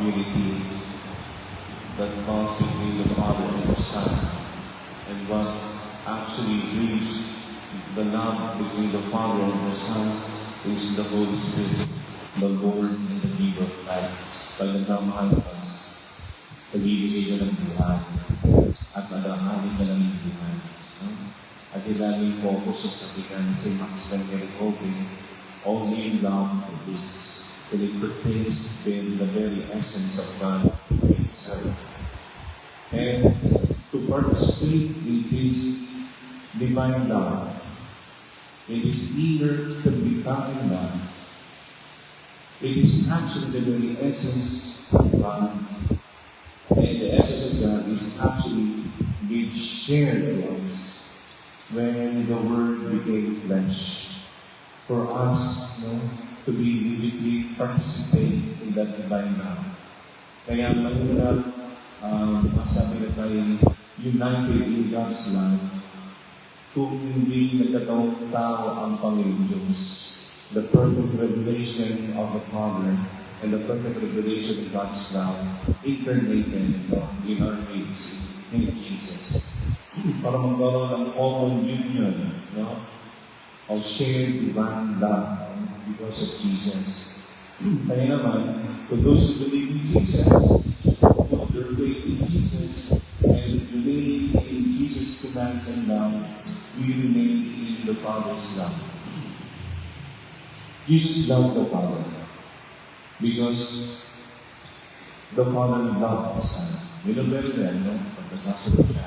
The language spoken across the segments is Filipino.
unity that comes between the Father and the Son, and what actually brings the love between the Father and the Son is the Holy Spirit, the Lord and the giver of life. Pag nagmamahal ka, pagbibigay ka ng buhay, at nadahanin ka ng buhay. At ilaging focus sa sabihan si Max Wenger Kobe, only love leads, till it pertains to the very essence of God itself. And to participate in this divine love, it is eager to become love. It is actually the very essence of God. And the essence of God is actually being shared to us when the Word became flesh. For us to be immediately participate in that divine love. Kaya mahirap masabi na tayo united in God's love kung hindi nagkataong tao ang Panginoon Diyos. The perfect revelation of the Father and the perfect revelation of God's love incarnated in our midst in Jesus. Para magkaroon ng common union of shared divine love because of Jesus. Kaya naman, to those who believe in Jesus, put their faith in Jesus, and remain in Jesus' commands and love, we remain in the Father's love. Jesus loved the Father because the Father loved the Son. Minobel rin, pagkakasunod siya.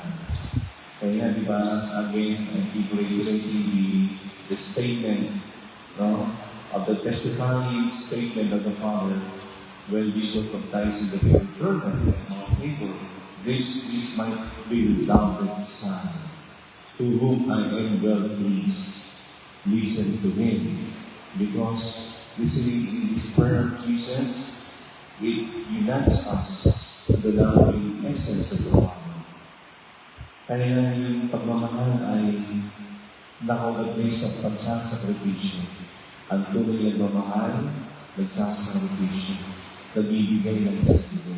Kaya, di ba, again, I keep reiterating the statement of the testifying statement of the Father when Jesus was baptized in the river Jordan and Mount Tabor. This is my beloved Son, to whom I am well pleased. Listen to Him, because listening in this prayer of Jesus, it unites us to the loving essence of the Father. Kaya yung pagmamahal ay nakaulagay sa pagsasakripisyo. Ang tunay na pagmamahal, nagsasakripisyo. Nagbibigay ng sarili.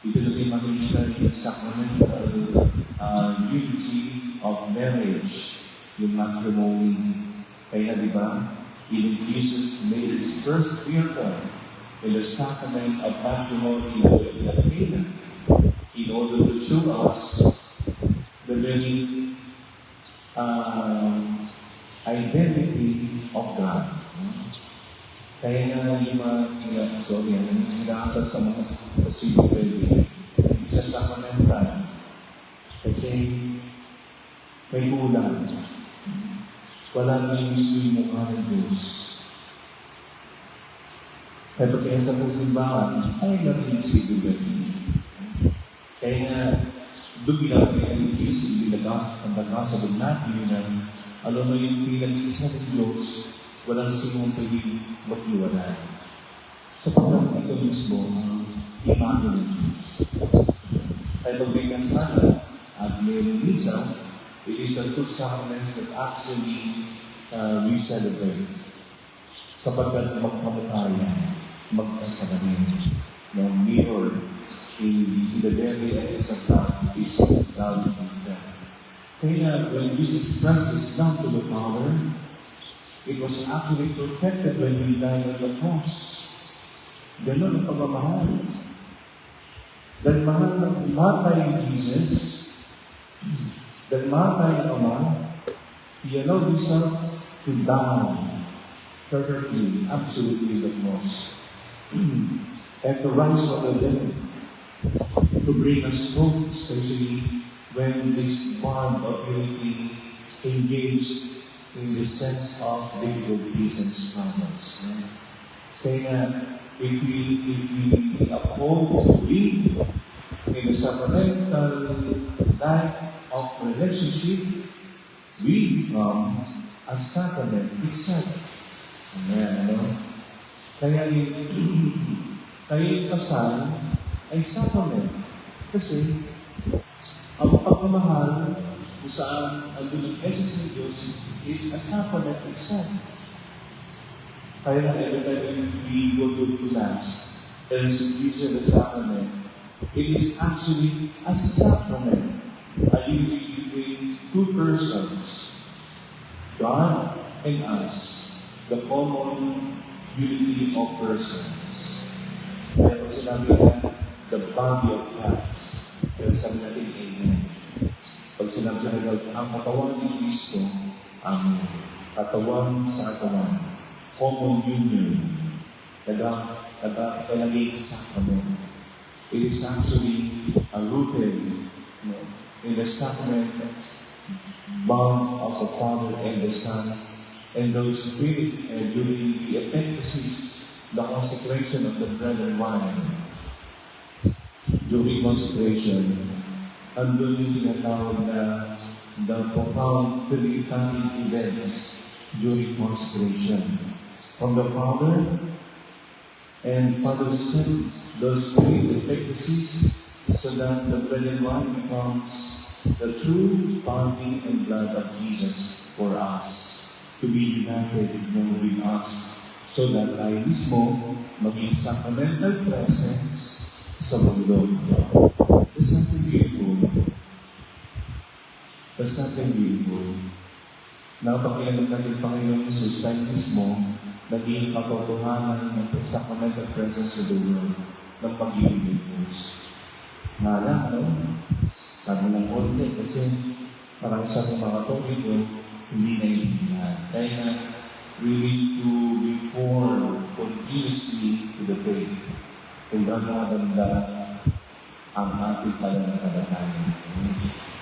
Ito na rin makikita yung sacramental unity of marriage, yung matrimony. Kaya di ba, even Jesus made His first miracle in the sacrament of matrimony at Cana in order to show us the very identity of God. Kaya nga yung inaasal sa mga pasigil, isa sa sacramental, kasi may kulang. Wala nang mismo yung mukha ng Diyos. Pero kaya sa pasimbahan, ay naging sigurity. Kaya nga, doon ginagawa yung Diyos, ang nagkasabog natin na alam mo yung pinag-isa ng Diyos, walang sinong pwedeng mag-iwalay. Sapagkat ito mismo ang imago ng Diyos. Kaya pag may kasana at may misa, it is the two sacraments that actually we celebrate. Sapagkat magpapatayan, magkasalamin, ng mirror in the very essence of God is God Himself. Kaya when Jesus expressed His love to the Father, it was actually perfected when He died on the cross. Ganon ang pagmamahal. Dahil mahal tayo ng Jesus, dahil mahal tayo ng Ama, He allowed Himself to die perfectly, absolutely the cross. And to rise from the dead, to bring us hope, especially when this bond of unity engaged in the sense of difficulties and struggles. Kaya, if we uphold, live in the sacramental life of relationship, we become a sacrament itself. Amen. Kaya yung kasal ay sacrament. Kasi, ang pagmamahal kung saan ang dulang essence ng Diyos is a sacrament itself. Kaya every time we go to Mass, the institution of the sacrament, it is actually a sacrament, a unity between two persons, God and us, the common unity of persons. Kaya pag sinabi na, the body of Christ, kaya sabi natin, Amen. Pag sinabi natin, ang katawan ni Kristo, ang katawan sa katawan, common union, naging sacrament. It is actually rooted in the sacrament bond of the Father and the Son and the Spirit, and during the Epiclesis, the consecration of the bread and wine. During consecration, andun yung tinatawag na the profound Trinitarian events during consecration. From the Father and Father sent the Spirit Epiclesis so that the bread and wine becomes the true body and blood of Jesus for us, to be united with us, so that tayo mismo maging sacramental presence sa mundo. There's something beautiful. There's something beautiful. Napakailangan natin Panginoon Jesus tayo mismo naging katotohanan ng sacramental presence sa dulo ng pag-ibig ng Diyos. Mahala, sabi ng konti, kasi parang sa mga Katoliko, hindi naiintindihan. Kaya na, we need to be formed continuously to the faith. Kung gagawaganda ang ating pananampalataya.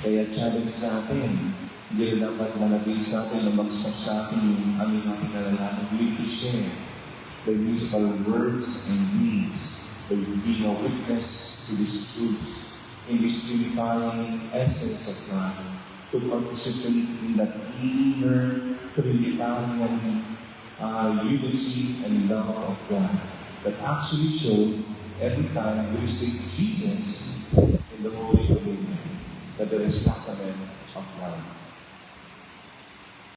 Kaya challenge sa atin, hindi rin dapat managin sa atin na mag-stop sa atin yung aming pinalalaman. We need to share the musical words and deeds by being a witness to these truths in this unifying essence of God, to participate in that inner Trinitarian unity and love of God that actually show every time we say Jesus in the Holy Communion that there is sacrament of love.